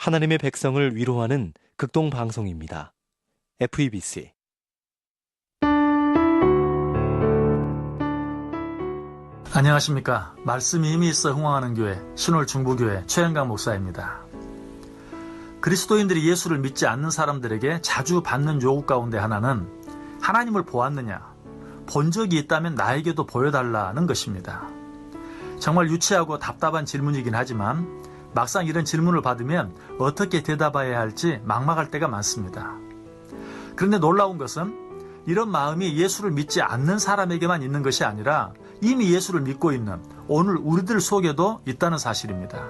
하나님의 백성을 위로하는 극동 방송입니다. FEBC 안녕하십니까. 말씀이 힘이 있어 흥황하는 교회 신월 중부교회 최영강 목사입니다. 그리스도인들이 예수를 믿지 않는 사람들에게 자주 받는 요구 가운데 하나는 하나님을 보았느냐, 본 적이 있다면 나에게도 보여달라는 것입니다. 정말 유치하고 답답한 질문이긴 하지만 막상 이런 질문을 받으면 어떻게 대답해야 할지 막막할 때가 많습니다. 그런데 놀라운 것은 이런 마음이 예수를 믿지 않는 사람에게만 있는 것이 아니라 이미 예수를 믿고 있는 오늘 우리들 속에도 있다는 사실입니다.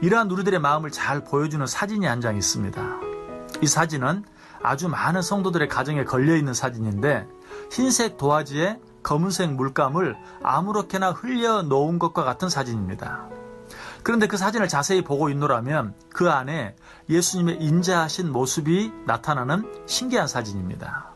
이러한 우리들의 마음을 잘 보여주는 사진이 한 장 있습니다. 이 사진은 아주 많은 성도들의 가정에 걸려있는 사진인데 흰색 도화지에 검은색 물감을 아무렇게나 흘려놓은 것과 같은 사진입니다. 그런데 그 사진을 자세히 보고 있노라면 그 안에 예수님의 인자하신 모습이 나타나는 신기한 사진입니다.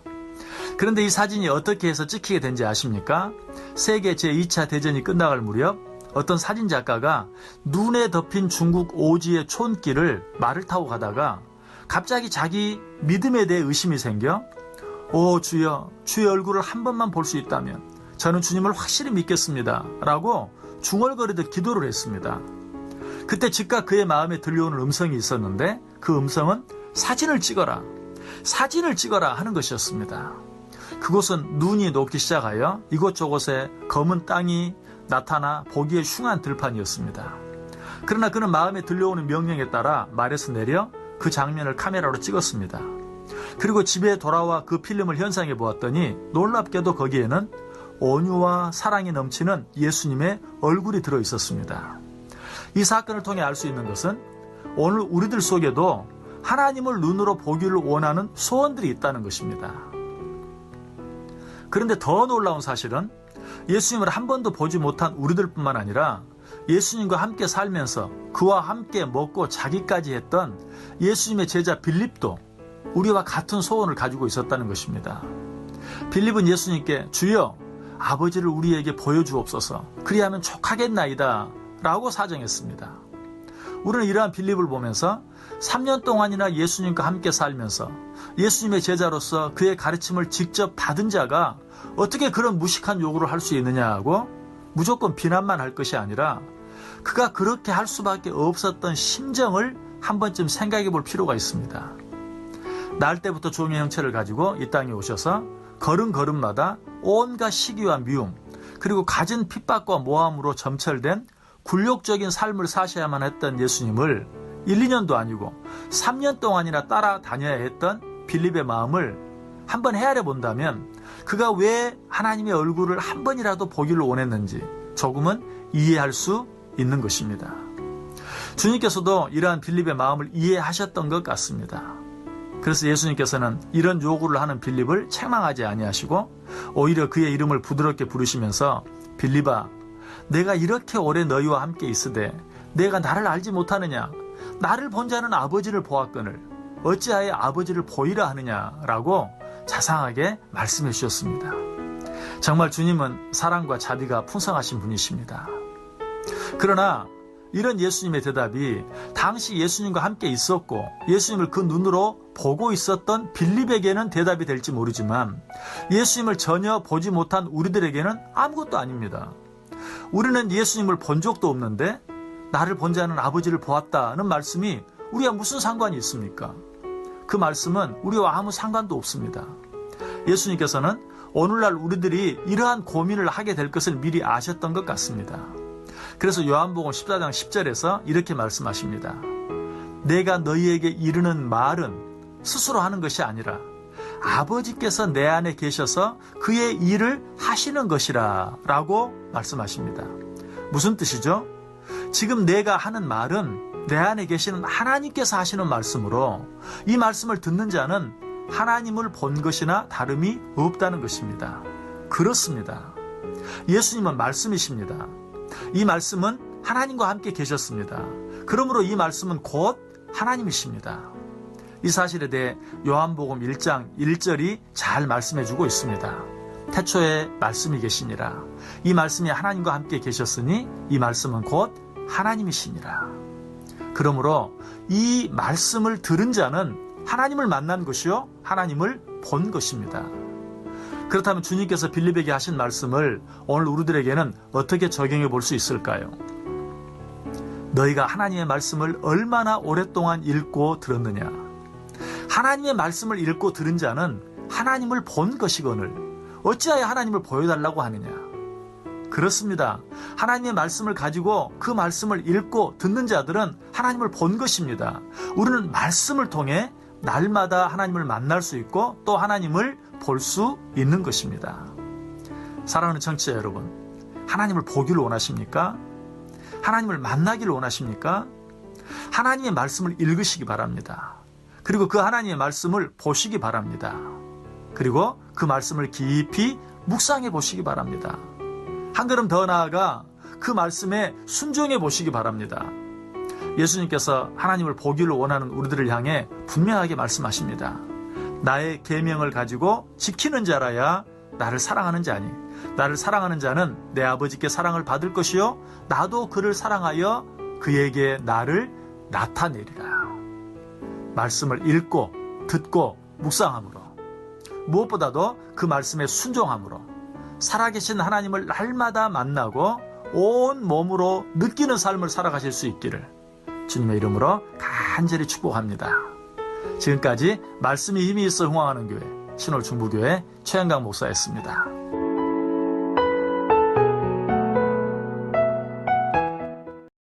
그런데 이 사진이 어떻게 해서 찍히게 된지 아십니까? 세계 제2차 대전이 끝나갈 무렵 어떤 사진작가가 눈에 덮인 중국 오지의 촌길을 말을 타고 가다가 갑자기 자기 믿음에 대해 의심이 생겨 오 주여, 주의 얼굴을 한 번만 볼 수 있다면 저는 주님을 확실히 믿겠습니다 라고 중얼거리듯 기도를 했습니다. 그때 즉각 그의 마음에 들려오는 음성이 있었는데 그 음성은 사진을 찍어라 하는 것이었습니다. 그곳은 눈이 녹기 시작하여 이곳저곳에 검은 땅이 나타나 보기에 흉한 들판이었습니다. 그러나 그는 마음에 들려오는 명령에 따라 말에서 내려 그 장면을 카메라로 찍었습니다. 그리고 집에 돌아와 그 필름을 현상해 보았더니 놀랍게도 거기에는 온유와 사랑이 넘치는 예수님의 얼굴이 들어 있었습니다. 이 사건을 통해 알 수 있는 것은 오늘 우리들 속에도 하나님을 눈으로 보기를 원하는 소원들이 있다는 것입니다. 그런데 더 놀라운 사실은 예수님을 한 번도 보지 못한 우리들뿐만 아니라 예수님과 함께 살면서 그와 함께 먹고 자기까지 했던 예수님의 제자 빌립도 우리와 같은 소원을 가지고 있었다는 것입니다. 빌립은 예수님께 주여 아버지를 우리에게 보여주옵소서 그리하면 족하겠나이다 라고 사정했습니다. 우리는 이러한 빌립을 보면서 3년 동안이나 예수님과 함께 살면서 예수님의 제자로서 그의 가르침을 직접 받은 자가 어떻게 그런 무식한 요구를 할 수 있느냐고 무조건 비난만 할 것이 아니라 그가 그렇게 할 수밖에 없었던 심정을 한 번쯤 생각해 볼 필요가 있습니다. 날 때부터 종의 형체를 가지고 이 땅에 오셔서 걸음걸음마다 온갖 시기와 미움 그리고 갖은 핍박과 모함으로 점철된 굴욕적인 삶을 사셔야만 했던 예수님을 1, 2년도 아니고 3년 동안이나 따라다녀야 했던 빌립의 마음을 한번 헤아려 본다면 그가 왜 하나님의 얼굴을 한 번이라도 보기를 원했는지 조금은 이해할 수 있는 것입니다. 주님께서도 이러한 빌립의 마음을 이해하셨던 것 같습니다. 그래서 예수님께서는 이런 요구를 하는 빌립을 책망하지 아니하시고 오히려 그의 이름을 부드럽게 부르시면서 빌립아 내가 이렇게 오래 너희와 함께 있으되 내가 나를 알지 못하느냐 나를 본 자는 아버지를 보았거늘 어찌하여 아버지를 보이라 하느냐라고 자상하게 말씀해 주셨습니다. 정말 주님은 사랑과 자비가 풍성하신 분이십니다. 그러나 이런 예수님의 대답이 당시 예수님과 함께 있었고 예수님을 그 눈으로 보고 있었던 빌립에게는 대답이 될지 모르지만 예수님을 전혀 보지 못한 우리들에게는 아무것도 아닙니다. 우리는 예수님을 본 적도 없는데 나를 본 자는 아버지를 보았다는 말씀이 우리와 무슨 상관이 있습니까? 그 말씀은 우리와 아무 상관도 없습니다. 예수님께서는 오늘날 우리들이 이러한 고민을 하게 될 것을 미리 아셨던 것 같습니다. 그래서 요한복음 14장 10절에서 이렇게 말씀하십니다. 내가 너희에게 이르는 말은 스스로 하는 것이 아니라 아버지께서 내 안에 계셔서 그의 일을 하시는 것이라 라고 말씀하십니다. 무슨 뜻이죠? 지금 내가 하는 말은 내 안에 계시는 하나님께서 하시는 말씀으로 이 말씀을 듣는 자는 하나님을 본 것이나 다름이 없다는 것입니다. 그렇습니다. 예수님은 말씀이십니다. 이 말씀은 하나님과 함께 계셨습니다. 그러므로 이 말씀은 곧 하나님이십니다. 이 사실에 대해 요한복음 1장 1절이 잘 말씀해주고 있습니다. 태초에 말씀이 계시니라. 이 말씀이 하나님과 함께 계셨으니 이 말씀은 곧 하나님이시니라. 그러므로 이 말씀을 들은 자는 하나님을 만난 것이요 하나님을 본 것입니다. 그렇다면 주님께서 빌립에게 하신 말씀을 오늘 우리들에게는 어떻게 적용해 볼 수 있을까요? 너희가 하나님의 말씀을 얼마나 오랫동안 읽고 들었느냐? 하나님의 말씀을 읽고 들은 자는 하나님을 본 것이거늘 어찌하여 하나님을 보여달라고 하느냐? 그렇습니다. 하나님의 말씀을 가지고 그 말씀을 읽고 듣는 자들은 하나님을 본 것입니다. 우리는 말씀을 통해 날마다 하나님을 만날 수 있고 또 하나님을 볼 수 있는 것입니다. 사랑하는 청취자 여러분, 하나님을 보기를 원하십니까? 하나님을 만나기를 원하십니까? 하나님의 말씀을 읽으시기 바랍니다. 그리고 그 하나님의 말씀을 보시기 바랍니다. 그리고 그 말씀을 깊이 묵상해 보시기 바랍니다. 한 걸음 더 나아가 그 말씀에 순종해 보시기 바랍니다. 예수님께서 하나님을 보기를 원하는 우리들을 향해 분명하게 말씀하십니다. 나의 계명을 가지고 지키는 자라야 나를 사랑하는 자니 나를 사랑하는 자는 내 아버지께 사랑을 받을 것이요 나도 그를 사랑하여 그에게 나를 나타내리라. 말씀을 읽고 듣고 묵상함으로 무엇보다도 그 말씀에 순종함으로 살아계신 하나님을 날마다 만나고 온 몸으로 느끼는 삶을 살아가실 수 있기를 주님의 이름으로 간절히 축복합니다. 지금까지 말씀이 힘이 있어 흥황하는 교회 신홀 중부교회 최한강 목사였습니다.